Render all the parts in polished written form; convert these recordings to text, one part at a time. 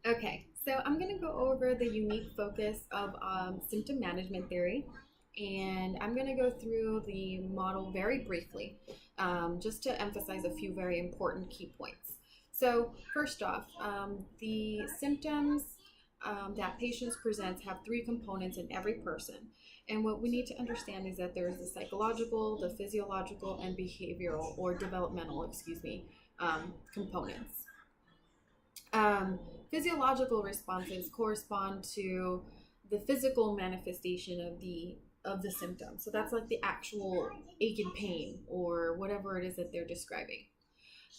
Okay, so I'm going to go over the unique focus of symptom management theory, and I'm going to go through the model very briefly, just to emphasize a few very important key points. So, first off, the symptoms that patients present have three components in every person. And what we need to understand is that there's the psychological, the physiological, and behavioral or developmental, components. Um, Physiological responses correspond to the physical manifestation of the symptom. So that's like the actual ache and pain or whatever it is that they're describing.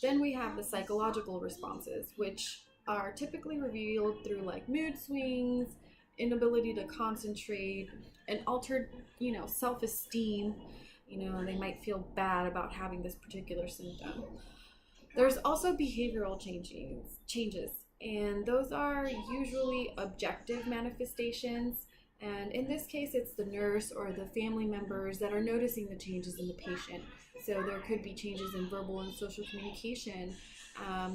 Then we have the psychological responses, which are typically revealed through like mood swings, inability to concentrate, and altered, self-esteem. They might feel bad about having this particular symptom. There's also behavioral changes, and those are usually objective manifestations. And in this case, it's the nurse or the family members that are noticing the changes in the patient. So there could be changes in verbal and social communication.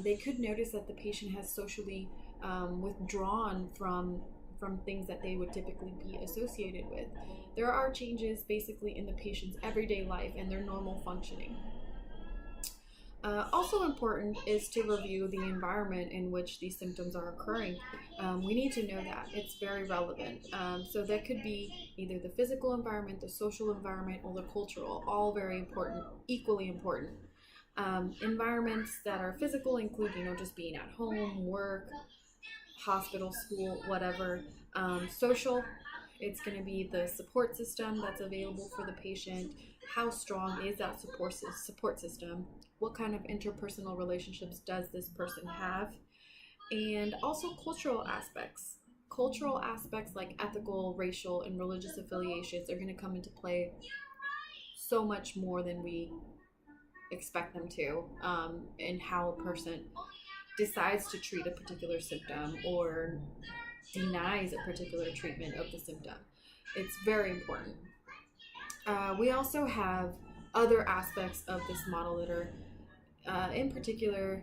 They could notice that the patient has socially withdrawn from things that they would typically be associated with. There are changes basically in the patient's everyday life and their normal functioning. Also important is to review the environment in which these symptoms are occurring. We need to know that. It's very relevant. So that could be either the physical environment, the social environment, or the cultural, all very important, equally important. Environments that are physical include, just being at home, work, hospital, school, whatever. Social, it's going to be the support system that's available for the patient. How strong is that support system? What kind of interpersonal relationships does this person have? And also cultural aspects. Cultural aspects like ethical, racial, and religious affiliations are going to come into play so much more than we expect them to, in how a person decides to treat a particular symptom or denies a particular treatment of the symptom. It's very important. We also have other aspects of this model that are, in particular,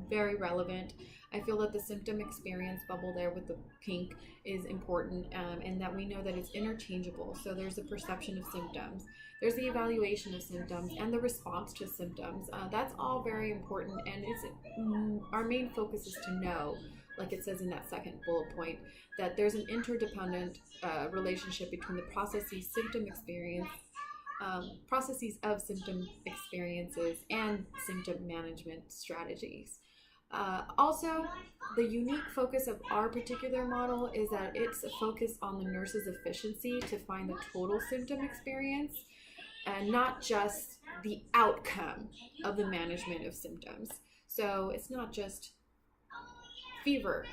very relevant. I feel that the symptom experience bubble there with the pink is important, and that we know that it's interchangeable. So there's a perception of symptoms, there's the evaluation of symptoms, and the response to symptoms. That's all very important, and our main focus is to know, like it says in that second bullet point, that there's an interdependent relationship between the processes of symptom experiences and symptom management strategies. Also, the unique focus of our particular model is that it's a focus on the nurse's efficiency to find the total symptom experience and not just the outcome of the management of symptoms. So it's not just fever,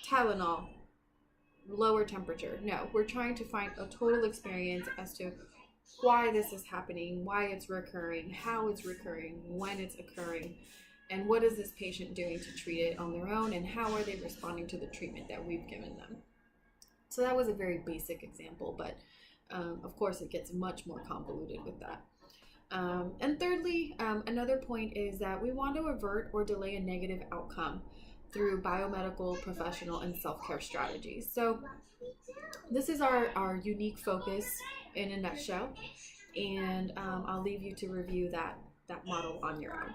Tylenol, lower temperature. No, we're trying to find a total experience as to why this is happening, why it's recurring, how it's recurring, when it's occurring, and what is this patient doing to treat it on their own, and how are they responding to the treatment that we've given them. So that was a very basic example, but of course it gets much more convoluted with that. And thirdly, another point is that we want to avert or delay a negative outcome through biomedical, professional, and self-care strategies. So this is our unique focus in a nutshell, and I'll leave you to review that model on your own.